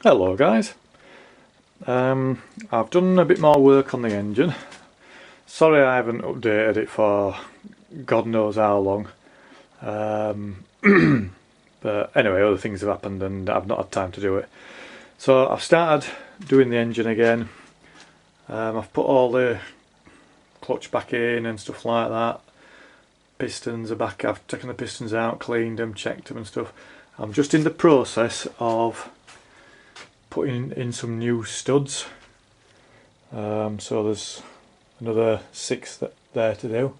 Hello guys, I've done a bit more work on the engine. Sorry I haven't updated it for God knows how long, but anyway, other things have happened and I've not had time to do it. So I've started doing the engine again. I've put all the clutch back in and stuff like that. Pistons are back, I've taken the pistons out, cleaned them, checked them and stuff. I'm just in the process of putting in some new studs, so there's another 6 there to do.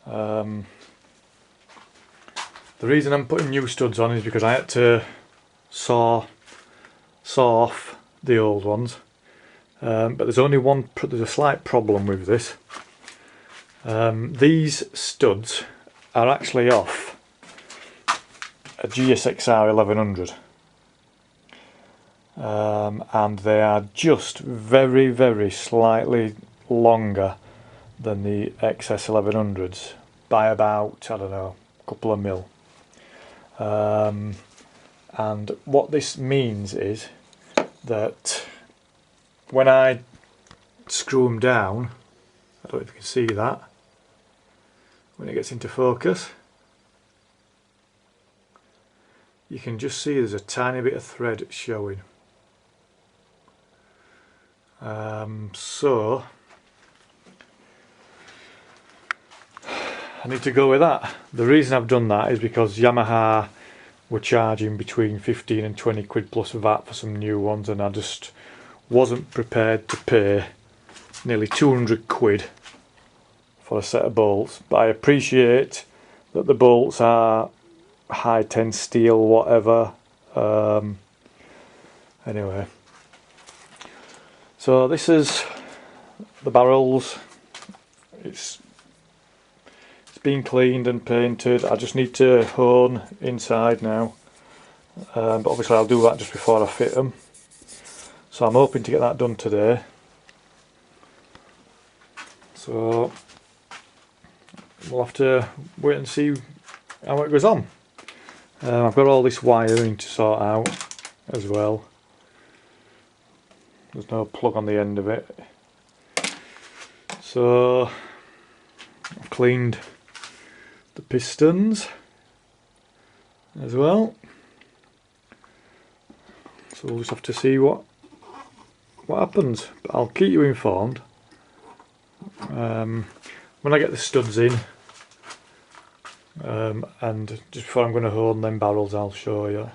The reason I'm putting new studs on is because I had to saw off the old ones, but there's a slight problem with this. These studs are actually off a XS1100. And they are just very slightly longer than the XS1100s by about, I don't know, a couple of mil. And what this means is that when I screw them down, I don't know if you can see that when it gets into focus, you can just see there's a tiny bit of thread showing. So I need to go with that. The reason I've done that is because Yamaha were charging between 15 and 20 quid plus VAT for some new ones, and I just wasn't prepared to pay nearly 200 quid for a set of bolts. But I appreciate that the bolts are high tense steel, whatever. Anyway, so this is the barrels. It's been cleaned and painted. I just need to hone inside now, but obviously I'll do that just before I fit them, so I'm hoping to get that done today. So we'll have to wait and see how it goes on. I've got all this wiring to sort out as well. There's no plug on the end of it. So I've cleaned the pistons as well. So we'll just have to see what happens. But I'll keep you informed. When I get the studs in, and just before I'm going to hone them barrels, I'll show you,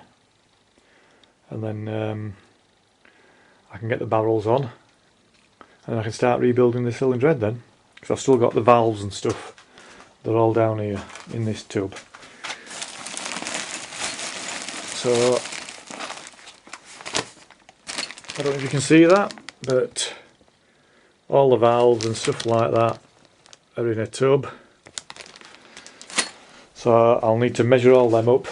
and then I can get the barrels on and I can start rebuilding the cylinder head then, because I've still got the valves and stuff. They're all down here in this tube. So I don't know if you can see that, but all the valves and stuff like that are in a tub. So I'll need to measure all them up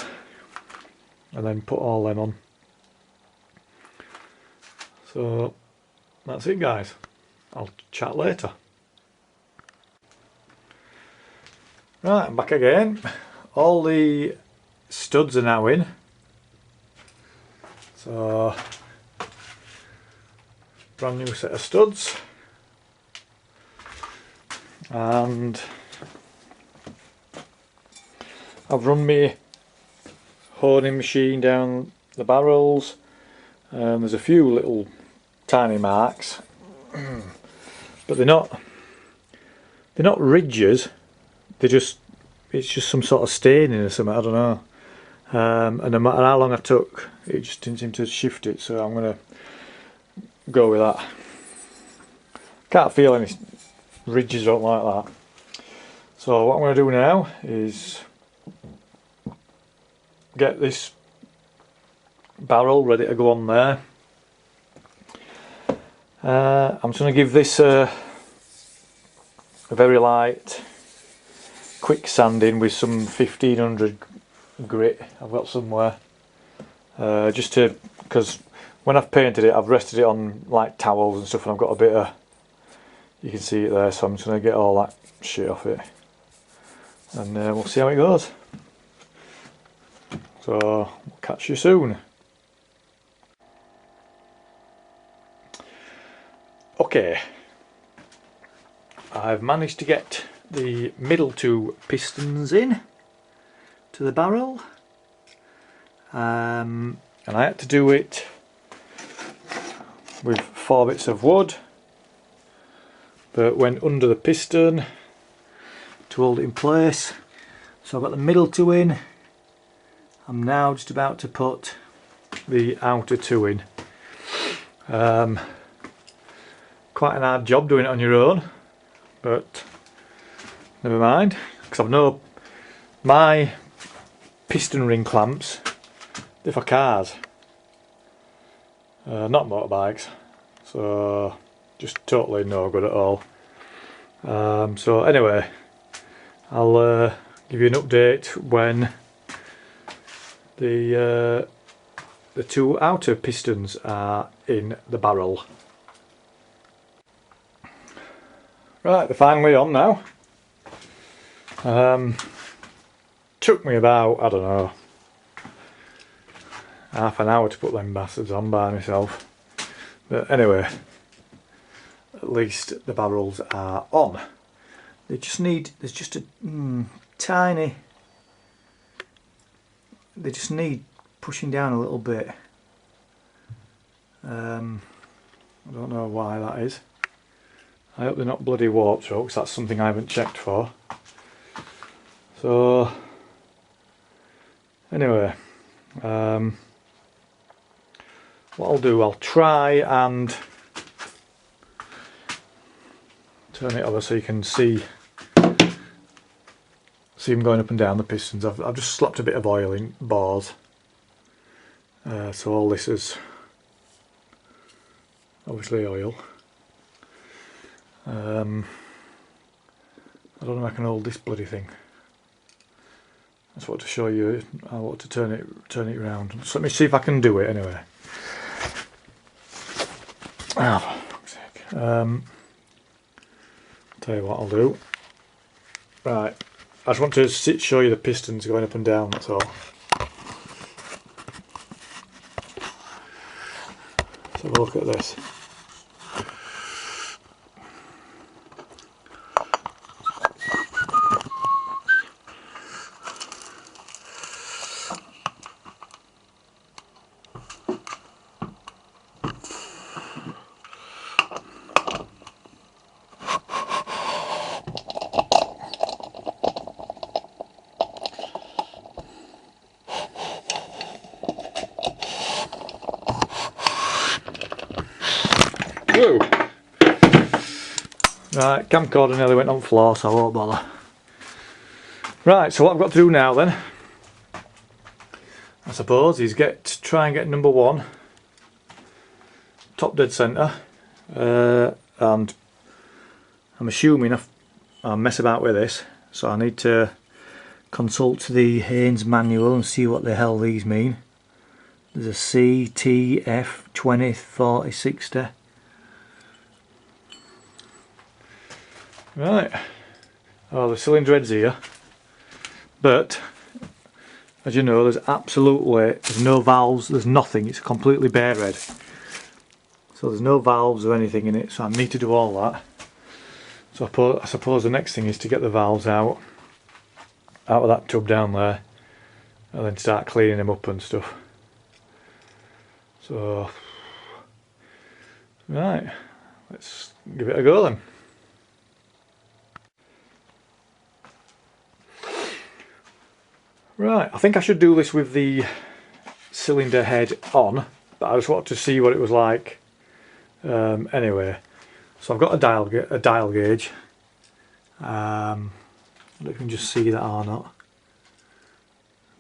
and then put all them on. So that's it guys, I'll chat later. Right, I'm back again. All the studs are now in. So brand new set of studs. And I've run my honing machine down the barrels. There's a few little tiny marks, but they're not ridges. It's just some sort of staining or something, I don't know. And no matter how long I took, it just didn't seem to shift it, so I'm going to go with that. Can't feel any ridges or anything like that. So what I'm going to do now is get this barrel ready to go on there. I'm just going to give this a very light quick sanding with some 1500 grit I've got somewhere, just to, because when I've painted it I've rested it on like towels and stuff, and I've got a bit of, you can see it there, so I'm just going to get all that shit off it, and we'll see how it goes. So we'll catch you soon. Okay, I've managed to get the middle two pistons in to the barrel, and I had to do it with 4 bits of wood that went under the piston to hold it in place. So I've got the middle two in. I'm now just about to put the outer two in. Quite an hard job doing it on your own, but never mind, because I've know my piston ring clamps, they're for cars, not motorbikes, so just totally no good at all. So anyway, I'll give you an update when the two outer pistons are in the barrel. Right, they're finally on now. Took me about, I don't know, half an hour to put them bastards on by myself. But anyway, at least the barrels are on. They just need, there's just a tiny, they just need pushing down a little bit. I don't know why that is. I hope they're not bloody warp strokes, that's something I haven't checked for. So anyway, what I'll do, I'll try and turn it over so you can see them going up and down the pistons. I've just slapped a bit of oil in bars, so all this is obviously oil. I don't know if I can hold this bloody thing. I just want to show you. I want to turn it around. So let me see if I can do it anyway. Oh, for fuck's sake. Tell you what I'll do. Right, I just want to show you the pistons going up and down. That's all. Let's have a look at this. Whoa. Right, camcorder nearly went on floor, so I won't bother. Right, so what I've got to do now then, I suppose, is try and get number 1 top dead centre, and I'm assuming I'll mess about with this, so I need to consult the Haynes manual and see what the hell these mean. There's a C, T, F, 20, 40, 60. Right, oh, the cylinder head's here, but as you know, there's no valves, there's nothing, it's a completely bare head. So there's no valves or anything in it, so I need to do all that. So I suppose the next thing is to get the valves out of that tub down there, and then start cleaning them up and stuff. So, right, let's give it a go then. Right, I think I should do this with the cylinder head on, but I just wanted to see what it was like. Anyway, so I've got a dial gauge. I don't know if you can just see that or not,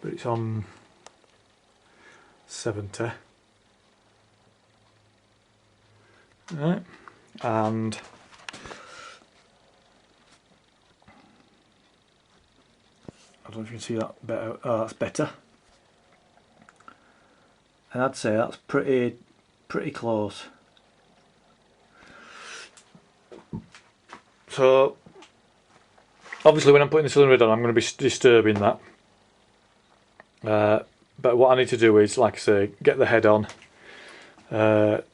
but it's on 70. Right, and I don't know if you can see that better. Oh, that's better. And I'd say that's pretty close. So obviously when I'm putting the cylinder head on, I'm going to be disturbing that. But what I need to do is, like I say, get the head on,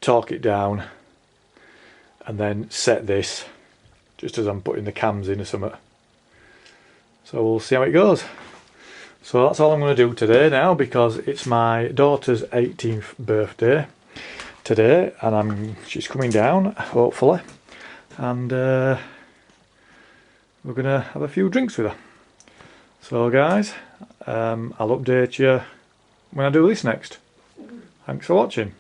torque it down, and then set this just as I'm putting the cams in or something. So we'll see how it goes. So that's all I'm going to do today now, because it's my daughter's 18th birthday today, and she's coming down hopefully, and we're going to have a few drinks with her. So guys, I'll update you when I do this next. Thanks for watching.